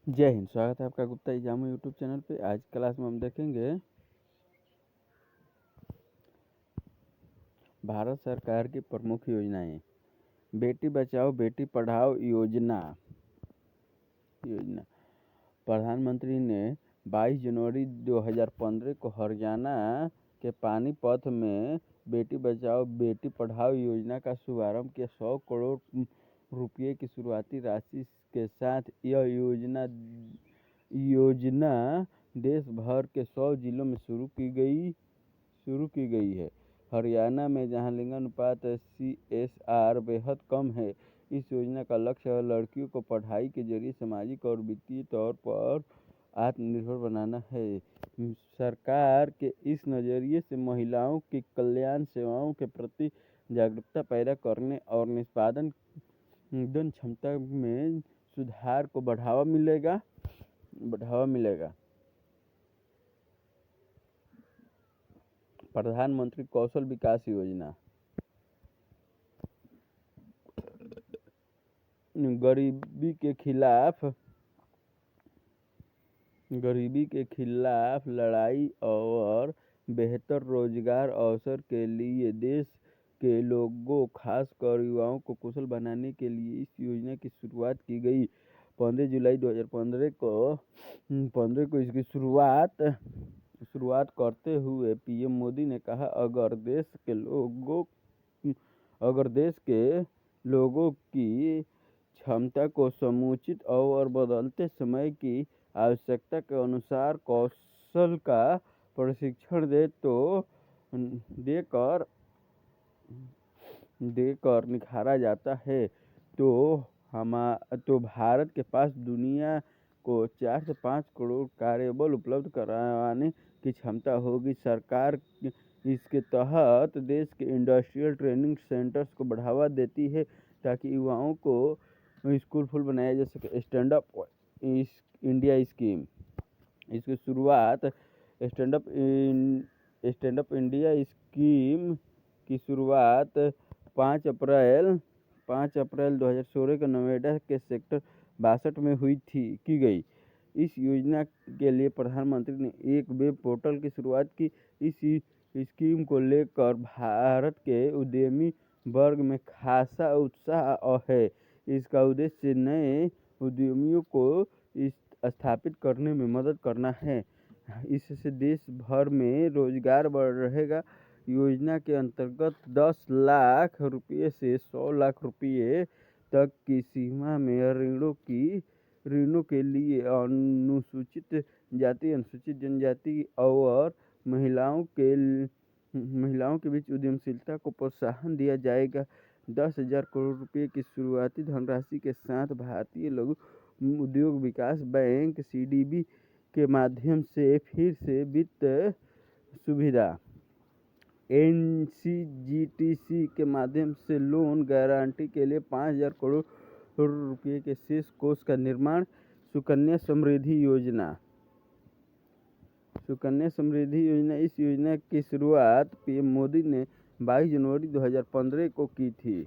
जय हिंद। स्वागत है आपका गुप्ता एग्जाम यूट्यूब चैनल पे। आज क्लास में हम देखेंगे भारत सरकार की प्रमुख योजनाएं। बेटी बचाओ बेटी पढ़ाओ योजना प्रधानमंत्री ने 22 जनवरी 2015 को हरियाणा के पानीपत में बेटी बचाओ बेटी पढ़ाओ योजना का शुभारंभ किया। 100 करोड़ रुपये की शुरुआती राशि के साथ यह योजना देश भर के 100 जिलों में शुरू की गई है। हरियाणा में जहां लिंगानुपात CSR बेहद कम है, इस योजना का लक्ष्य लड़कियों को पढ़ाई के जरिए सामाजिक और वित्तीय तौर पर आत्मनिर्भर बनाना है। सरकार के इस नजरिए से महिलाओं की कल्याण सेवाओं के प्रति जागरूकता पैदा करने और निष्पादन क्षमता में सुधार को बढ़ावा मिलेगा। प्रधानमंत्री कौशल विकास योजना गरीबी के खिलाफ लड़ाई और बेहतर रोजगार अवसर के लिए देश के लोगों, खासकर युवाओं को कुशल बनाने के लिए इस योजना की शुरुआत की गई। 15 जुलाई 2015 को इसकी शुरुआत करते हुए पीएम मोदी ने कहा, अगर देश के लोगों की क्षमता को समुचित और बदलते समय की आवश्यकता के अनुसार कौशल का प्रशिक्षण देकर निखारा जाता है तो भारत के पास दुनिया को 4 से 5 करोड़ कार्यबल उपलब्ध कराने की क्षमता होगी। सरकार इसके तहत देश के इंडस्ट्रियल ट्रेनिंग सेंटर्स को बढ़ावा देती है ताकि युवाओं को स्किलफुल बनाया जा सके। स्टैंड अप इंडिया स्कीम, इसकी शुरुआत स्टैंड अप इंडिया स्कीम की शुरुआत 5 अप्रैल 2016 को नोएडा के सेक्टर 62 में की गई। इस योजना के लिए प्रधानमंत्री ने एक वेब पोर्टल की शुरुआत की। इस स्कीम को लेकर भारत के उद्यमी वर्ग में खासा उत्साह है। इसका उद्देश्य नए उद्यमियों को स्थापित करने में मदद करना है। इससे देश भर में रोजगार बढ़ रहेगा। योजना के अंतर्गत 10 लाख रुपये से 100 लाख रुपये तक की सीमा में ऋणों के लिए अनुसूचित जाति, अनुसूचित जनजाति और महिलाओं के बीच उद्यमशीलता को प्रोत्साहन दिया जाएगा। 10,000 करोड़ रुपये की शुरुआती धनराशि के साथ भारतीय लघु उद्योग विकास बैंक CDB के माध्यम से फिर से वित्त सुविधा NCGTC के माध्यम से लोन गारंटी के लिए 5,000 करोड़ रुपये के शेष कोष का निर्माण। सुकन्या समृद्धि योजना, इस योजना की शुरुआत पीएम मोदी ने 22 जनवरी 2015 को की थी।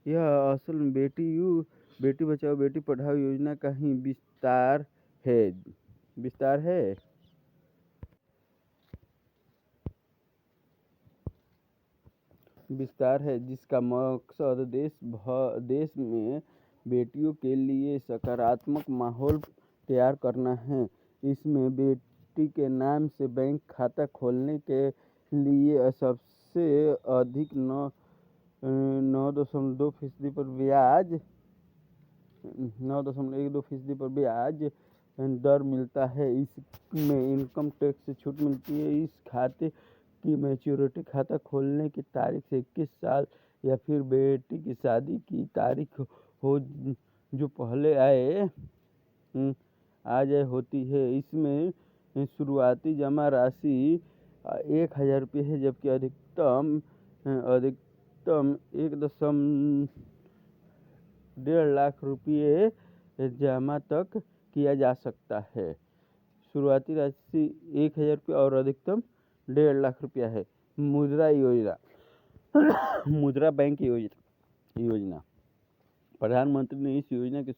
यह असल में बेटी बचाओ बेटी पढ़ाओ योजना का ही विस्तार है जिसका मकसद देश में बेटियों के लिए सकारात्मक माहौल तैयार करना है। इसमें बेटी के नाम से बैंक खाता खोलने के लिए सबसे अधिक 9.2% पर ब्याज दर मिलता है। इसमें इनकम टैक्स से छूट मिलती है। इस खाते की मैच्योरिटी खाता खोलने की तारीख से 21 साल या फिर बेटी की शादी की तारीख हो जो पहले आ जाए होती है। इसमें शुरुआती जमा राशि 1,000 रुपये है, जबकि अधिकतम 1.5 लाख रुपये जमा तक किया जा सकता है। शुरुआती राशि 1,000 रुपये और अधिकतम 1.5 लाख रुपया है। मुद्रा बैंक योजना प्रधानमंत्री ने इस योजना की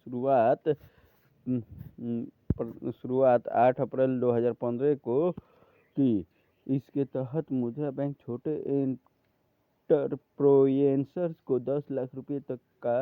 शुरुआत 8 अप्रैल 2015 को की। इसके तहत मुद्रा बैंक छोटे एंटरप्रेन्योर्स को 10 लाख रुपए तक का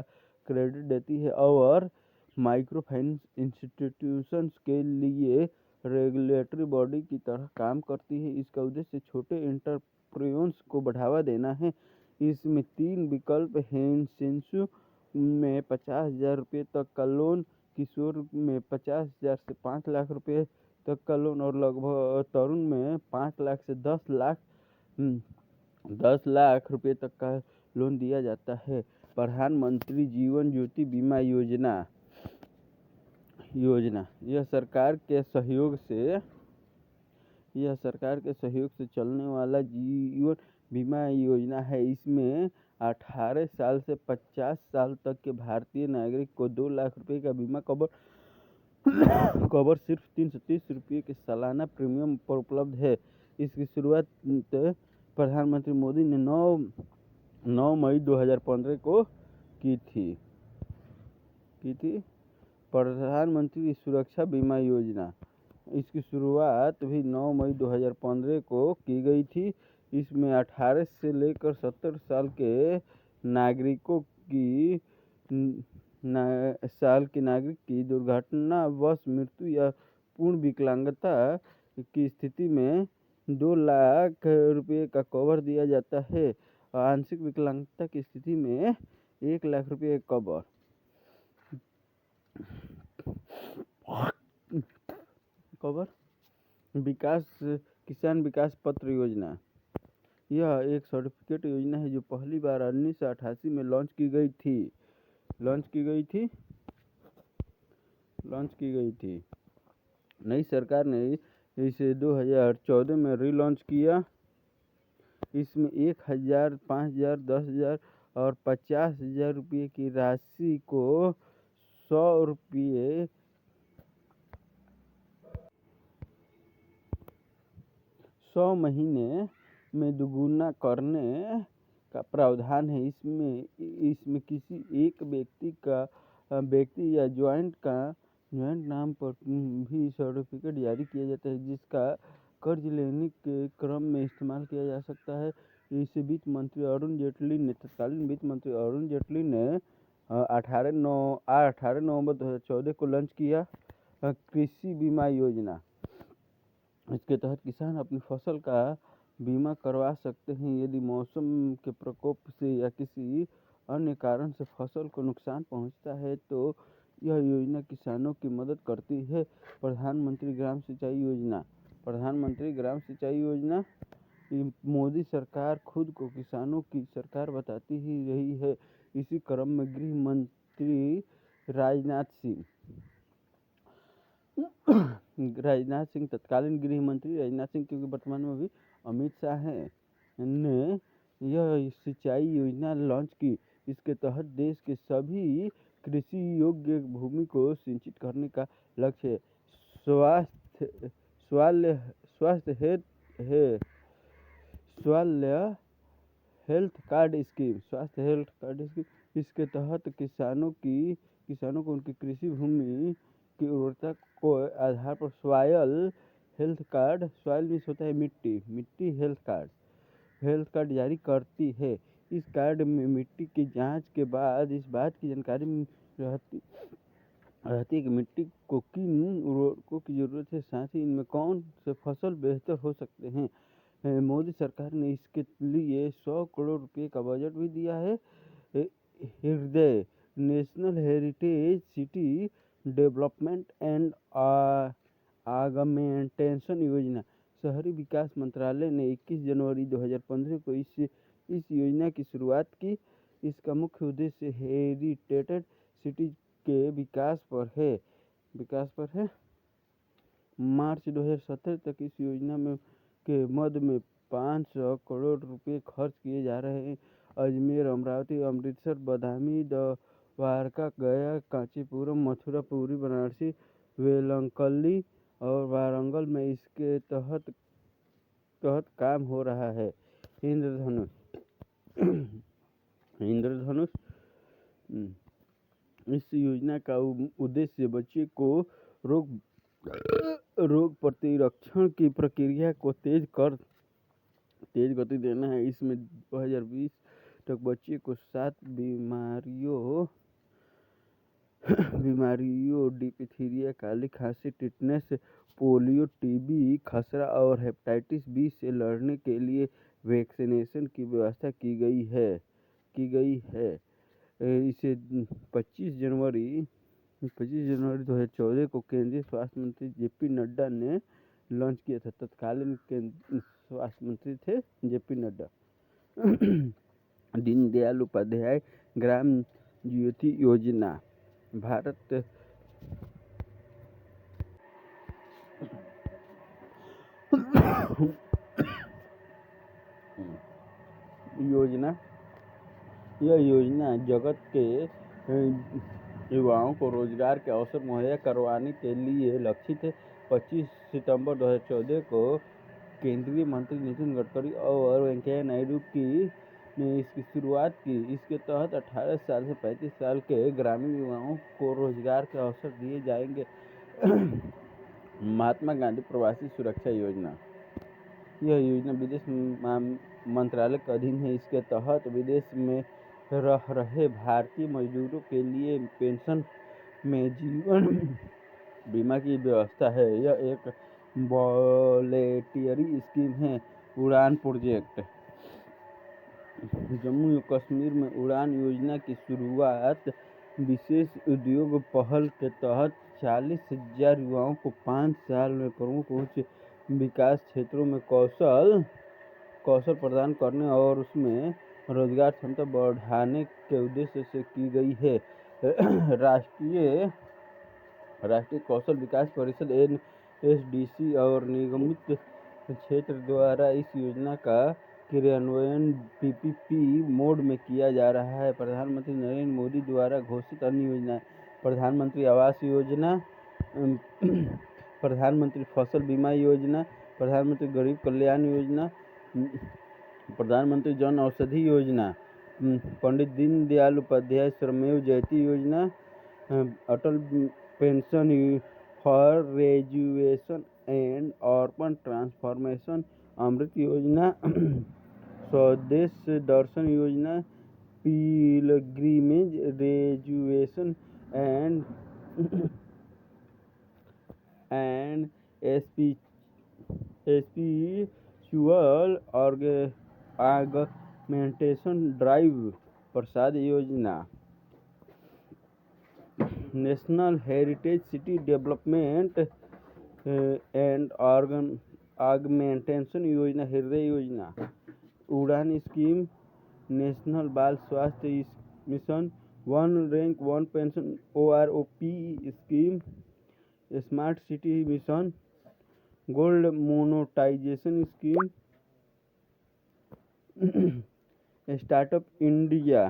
क्रेडिट देती है और माइक्रो फाइनेंस इंस्टीट्यूशंस के लिए रेगुलेटरी बॉडी की तरह काम करती है। इसका उद्देश्य छोटे एंटरप्रेन्योर्स को बढ़ावा देना है। इसमें 3 विकल्प हैं: शिशु में 50,000 रुपये तक का लोन, किशोर में 50,000 से 5 लाख रुपये तक का लोन और लगभग तरुण में 5 लाख से 10 लाख रुपये तक का लोन दिया जाता है। प्रधानमंत्री जीवन ज्योति बीमा योजना यह सरकार के सहयोग से चलने वाला जीवन बीमा योजना है। इसमें 18 साल से 50 साल तक के भारतीय नागरिक को 2 लाख रुपए का बीमा कवर सिर्फ 330 रुपये के सालाना प्रीमियम पर उपलब्ध है। इसकी शुरुआत प्रधानमंत्री मोदी ने 9 मई 2015 को की थी। प्रधानमंत्री सुरक्षा बीमा योजना, इसकी शुरुआत भी 9 मई 2015 को की गई थी। इसमें 18 से लेकर 70 साल के नागरिकों की दुर्घटनावश मृत्यु या पूर्ण विकलांगता की स्थिति में 2 लाख रुपये का कवर दिया जाता है। आंशिक विकलांगता की स्थिति में 1 लाख रुपये का कवर। किसान विकास पत्र योजना, यह एक सर्टिफिकेट योजना है जो पहली बार 1988 में लॉन्च की गई थी। नई सरकार ने इसे 2014 में रीलॉन्च किया। इसमें 1,000, 5,000, 10,000 और 50,000 रुपये की राशि को 100 महीने में दोगुना करने का प्रावधान है। इसमें किसी एक व्यक्ति या जॉइंट नाम पर भी सर्टिफिकेट जारी किया जाता है, जिसका कर्ज लेने के क्रम में इस्तेमाल किया जा सकता है। इसे तत्कालीन वित्त मंत्री अरुण जेटली ने 18 नवंबर 2014 को लॉन्च किया। कृषि बीमा योजना, इसके तहत किसान अपनी फसल का बीमा करवा सकते हैं यदि मौसम के प्रकोप से या किसी अन्य कारण से फसल को नुकसान पहुंचता है तो यह योजना किसानों की मदद करती है। प्रधानमंत्री ग्राम सिंचाई योजना, मोदी सरकार खुद को किसानों की सरकार बताती ही रही है। इसी क्रम में तत्कालीन गृह मंत्री राजनाथ सिंह, क्योंकि वर्तमान में भी अमित शाह हैं, ने यह सिंचाई योजना लॉन्च की। इसके तहत देश के सभी कृषि योग्य भूमि को सिंचित करने का लक्ष्य है। स्वास्थ्य हेल्थ कार्ड स्कीम, इसके तहत किसानों को उनकी कृषि भूमि की उर्वरता को आधार पर सॉइल हेल्थ कार्ड होता है मिट्टी हेल्थ कार्ड जारी करती है। इस कार्ड में मिट्टी की जांच के बाद इस बात की जानकारी रहती है कि मिट्टी को किन उर्वरकों की जरूरत है, साथ ही इनमें कौन से फसल बेहतर हो सकते हैं। मोदी सरकार ने इसके लिए 100 करोड़ रुपए का बजट भी दिया है। हृदय national heritage city development and augmentation योजना, शहरी विकास मंत्रालय ने 21 जनवरी 2015 को इस योजना की शुरुआत की। इसका मुख्य उद्देश्य हेरिटेज सिटी के विकास पर है। मार्च 2017 तक इस योजना के मद में 500 करोड़ रुपए खर्च किए जा रहे हैं। अजमेर, अमरावती, अमृतसर, बदामी, द्वारका, गया, कांचीपुरम, मथुरा, पुरी, बनारसी, वेलंकल्ली और वारंगल में इसके तहत काम हो रहा है। इंद्रधनुष इस योजना का उद्देश्य बच्चे को रोग रोग प्रतिरक्षण की प्रक्रिया को तेज गति देना है। इसमें 2020 तक बच्चे को 7 बीमारियों डिप्थीरिया, काली खांसी, टिटनेस, पोलियो, टीबी, खसरा और हेपेटाइटिस बी से लड़ने के लिए वैक्सीनेशन की व्यवस्था की गई है। इसे 25 जनवरी 2014 को केंद्रीय स्वास्थ्य मंत्री जेपी नड्डा ने लॉन्च किया था। तत्कालीन स्वास्थ्य मंत्री थे जेपी नड्डा। दीनदयाल उपाध्याय ग्राम ज्योति योजना भारत योजना यह योजना जगत के युवाओं को रोजगार के अवसर मुहैया करवाने के लिए लक्षित है। 25 सितंबर 2014 को केंद्रीय मंत्री नितिन गडकरी और वेंकैया नायडू ने इसकी शुरुआत की। इसके तहत 18 साल से 35 साल के ग्रामीण युवाओं को रोजगार के अवसर दिए जाएंगे। महात्मा गांधी प्रवासी सुरक्षा योजना यह योजना विदेश मंत्रालय के अधीन है। इसके तहत विदेश में रह रहे भारतीय मजदूरों के लिए पेंशन में जीवन बीमा की व्यवस्था है। यह एक वॉलेंटरी स्कीम है। उड़ान प्रोजेक्ट जम्मू कश्मीर में उड़ान योजना की शुरुआत विशेष उद्योग पहल के तहत 40,000 युवाओं को 5 साल में प्रमुख उच्च विकास क्षेत्रों में कौशल प्रदान करने और उसमें रोजगार क्षमता बढ़ाने के उद्देश्य से की गई है। राष्ट्रीय कौशल विकास परिषद NSDC और निगमित क्षेत्र द्वारा इस योजना का क्रियान्वयन PPP मोड में किया जा रहा है। प्रधानमंत्री नरेंद्र मोदी द्वारा घोषित अन्य योजनाएं: प्रधानमंत्री आवास योजना, प्रधानमंत्री फसल बीमा योजना, प्रधानमंत्री गरीब कल्याण योजना, प्रधानमंत्री Jan Aushadhi Yojana, Pandit Deendayal Upadhyay Shramev Jayate Yojana, Atal pension for graduation and urban transformation, Amrut Yojana, Swadesh Darshan Yojana, pilgrimage graduation and spiritual augmentation drive, Prasad Yojana, national heritage city development and augmentation Yojana, Hriday Yojana, Udan scheme, national Bal Swasthya mission, one rank one pension OROP scheme, smart city mission, gold monetisation scheme, startup India,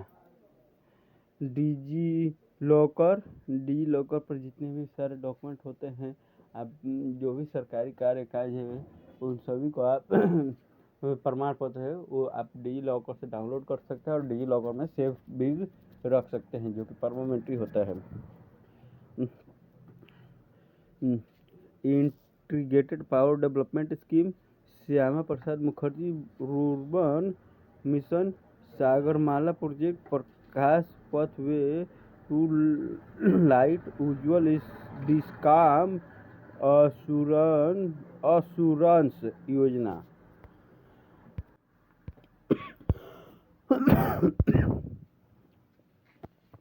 DigiLocker पर जितने भी सारे document होते हैं, आप जो भी सरकारी काज है उन सभी को आप प्रमाण पत्र है वो आप डिजी लॉकर से डाउनलोड कर सकते हैं और डिजी लॉकर में सेव भी रख सकते हैं, जो कि परमानेंटली होता है। Integrated power development scheme, Shyama Prasad Mukherjee rurban mission, Sagarmala project, Prakash Path way to light, Ujjwal discom assurance Yojana.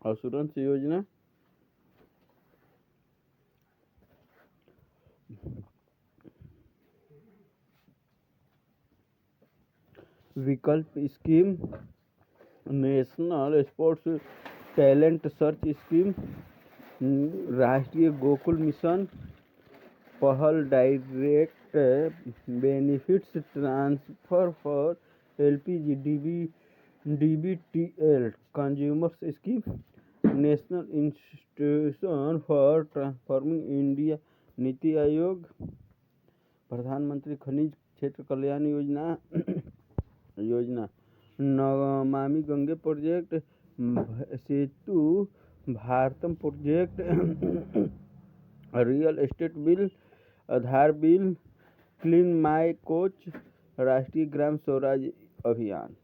Assurance Yojana Vikalp scheme, national sports talent search scheme, Rashtriya Gokul mission, Pahal direct benefits transfer for LPG DBTL consumers scheme, national institution for transforming India, Niti Aayog, Pradhanmantri Khanij Kshetra Kalyan Yojana, Namami Gange project, Setu Bharatam project real estate bill, Aadhaar bill, clean my coach, राष्ट्रीय ग्राम स्वराज अभियान।